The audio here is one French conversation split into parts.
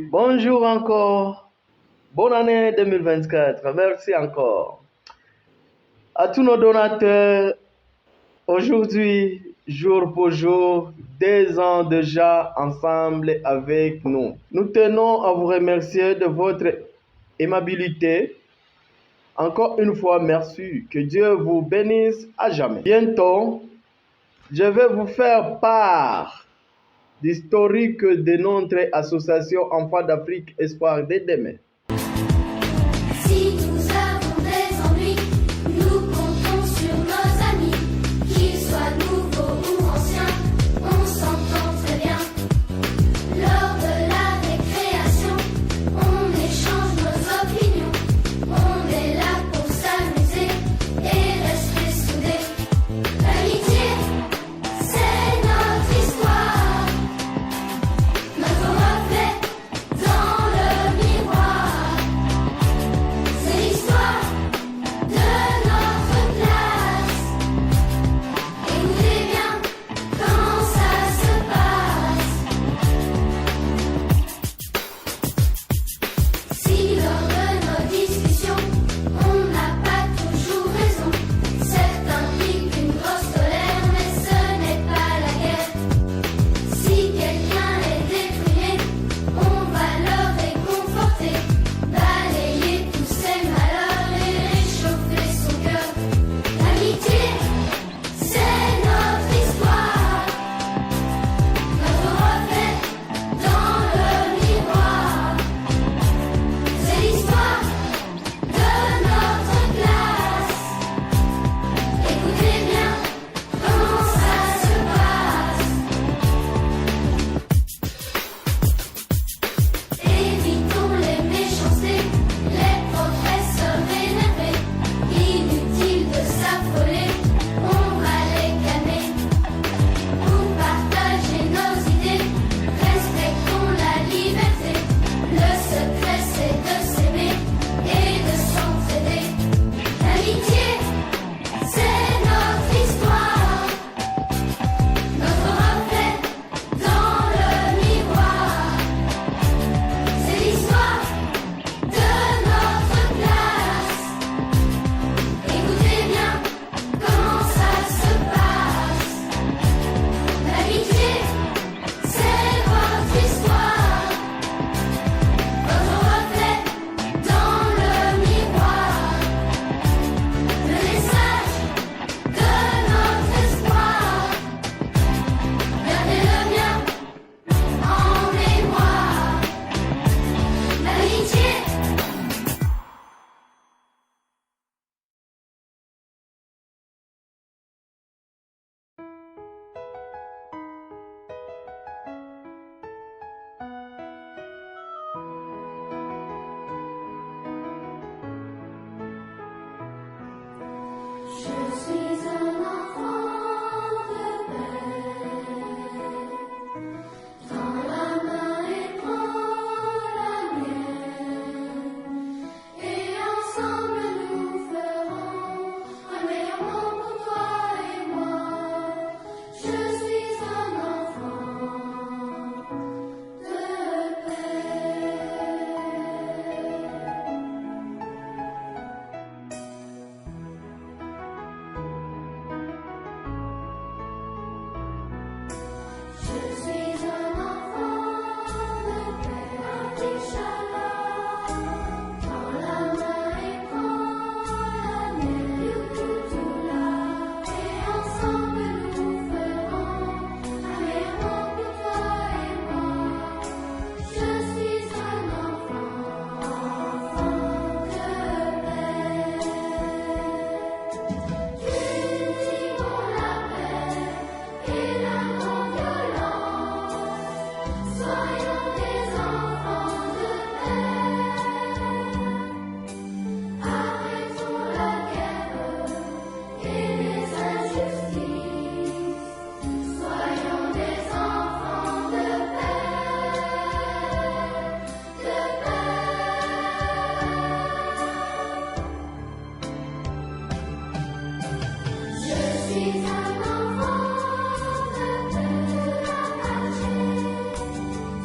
bonjour encore. Bonne année 2024. Merci encore. À tous nos donateurs, aujourd'hui, jour pour jour, 2 ans déjà ensemble avec nous. Nous tenons à vous remercier de votre aimabilité. Encore une fois, merci. Que Dieu vous bénisse à jamais. Bientôt, je vais vous faire part d'historique de notre association Enfants d'Afrique Espoir de demain. Si nous avons des ennuis, nous comptons sur nos amis. Qu'ils soient nouveaux ou anciens, on s'entend très bien. Lors de la récréation, on échange nos opinions. On est là pour s'amuser et rester soudés. L'amitié, c'est notre histoire. Notre reflet dans le miroir. C'est l'histoire de notre classe. Écoutez bien quand ça se passe. Si lors de nos discussions, on n'a pas toujours raison, certains piquent une grosse colère, mais ce n'est pas la guerre. Si quelqu'un est déprimé, on va le réconforter, balayer tous ses malheurs et réchauffer son cœur. L'amitié, c'est notre histoire, notre reflet dans le miroir. C'est l'histoire de notre classe. Écoutez bien comment ça se passe. Évitons les méchancetés, les professeurs énervés. Inutile de s'affoler, on va les calmer. Pour partager nos idées, respectons la liberté. Le secret c'est de s'aimer et de s'entraider. L'amitié, c'est notre histoire, notre reflet dans le miroir. C'est l'histoire de notre classe. Écoutez bien comment ça se passe. L'amitié, c'est votre histoire, votre reflet dans le miroir. Le message de notre espoir. Gardez-le bien en mémoire. L'amitié. Je suis un enfant de paix. Tends la main et prends la mienne. Et ensemble nous ferons un meilleur monde pour toi et moi. Je suis un enfant de paix. Je suis un enfant de paix, Inch'Allah. Prends la main et prends la mienne, et ensemble nous ferons un meilleur monde pour toi et moi. Je suis un enfant de paix. Cultivons la paix et la non-violence. Soyons des enfants de paix. Arrêtons la guerre et les injustices. Soyons des enfants de paix, de paix. Je suis un enfant de paix,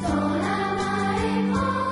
dans la main et prends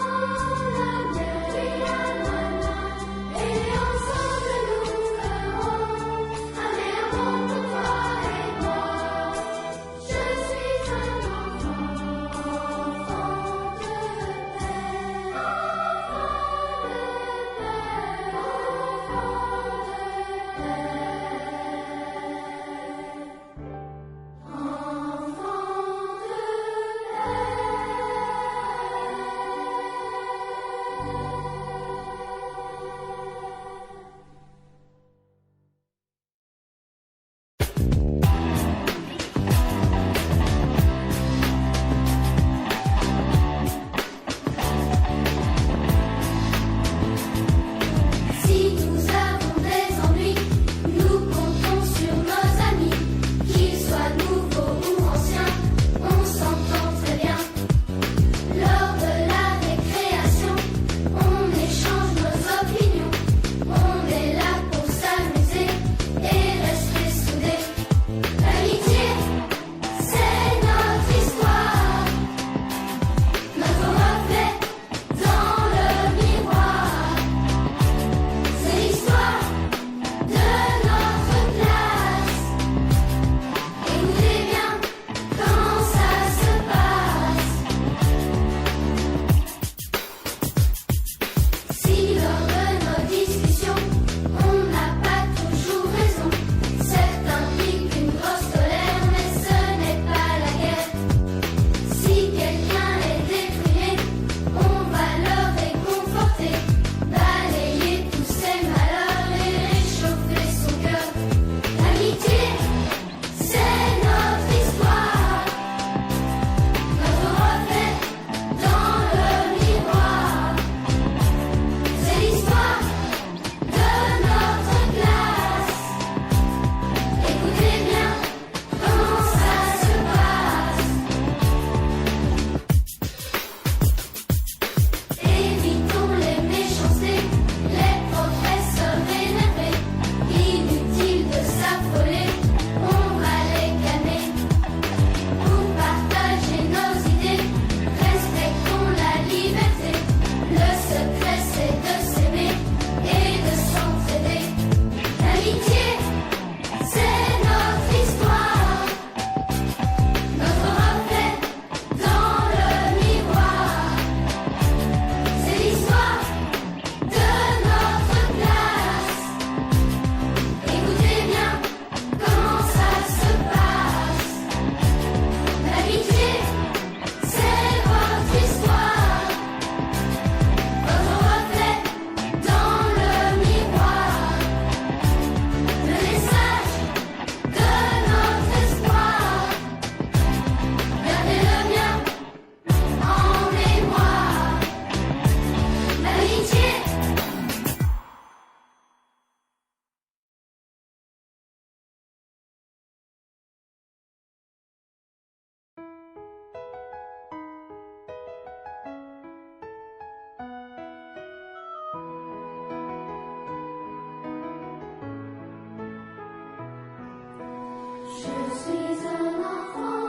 Je suis un enfant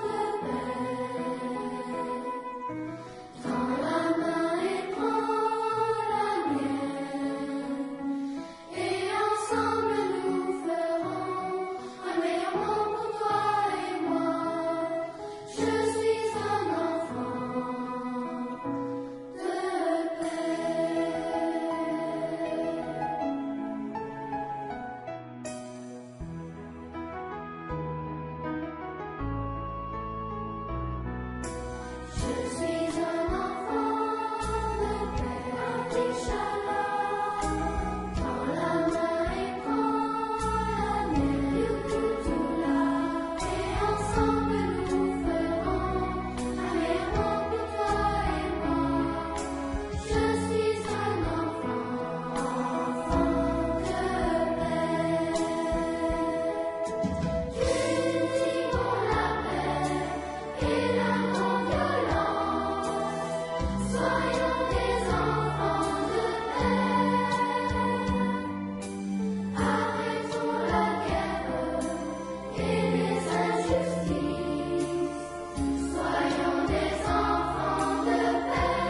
de paix. Tends la main et prends la mienne. Et ensemble nous ferons un meilleur monde pour toi et moi. Je suis un enfant de paix. Je suis un enfant de paix, un petit shalom. Prends la main et prends la mienne, et ensemble nous ferons un meilleur monde pour toi et moi. Je suis un enfant de paix. Cultivons la paix et la non-violence. Soyons des enfants de paix. Arrêtons la guerre et les injustices. Soyons des enfants de paix,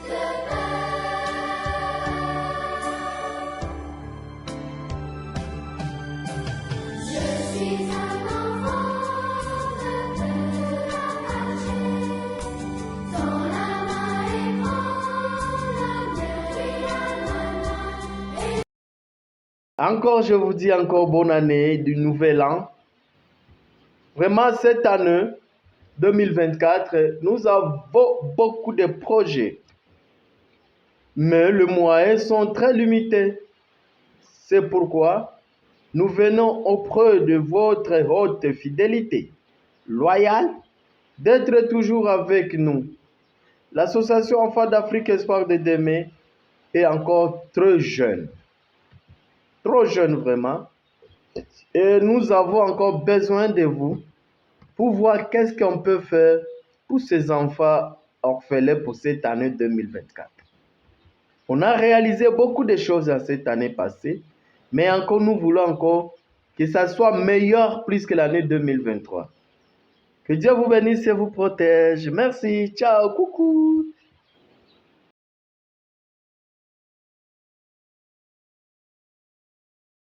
de paix. Je suis un enfant de paix. Dans la main et prends la mienne. Encore, je vous dis encore bonne année du nouvel an. Vraiment, cette année 2024, nous avons beaucoup de projets, mais les moyens sont très limités. C'est pourquoi nous venons auprès de votre haute fidélité, loyale, d'être toujours avec nous. L'association Enfants d'Afrique Espoir de demain est encore trop jeune vraiment. Et nous avons encore besoin de vous pour voir qu'est-ce qu'on peut faire pour ces enfants orphelins pour cette année 2024. On a réalisé beaucoup de choses à cette année passée, mais encore nous voulons encore que ça soit meilleur plus que l'année 2023. Que Dieu vous bénisse et vous protège. Merci. Ciao. Coucou.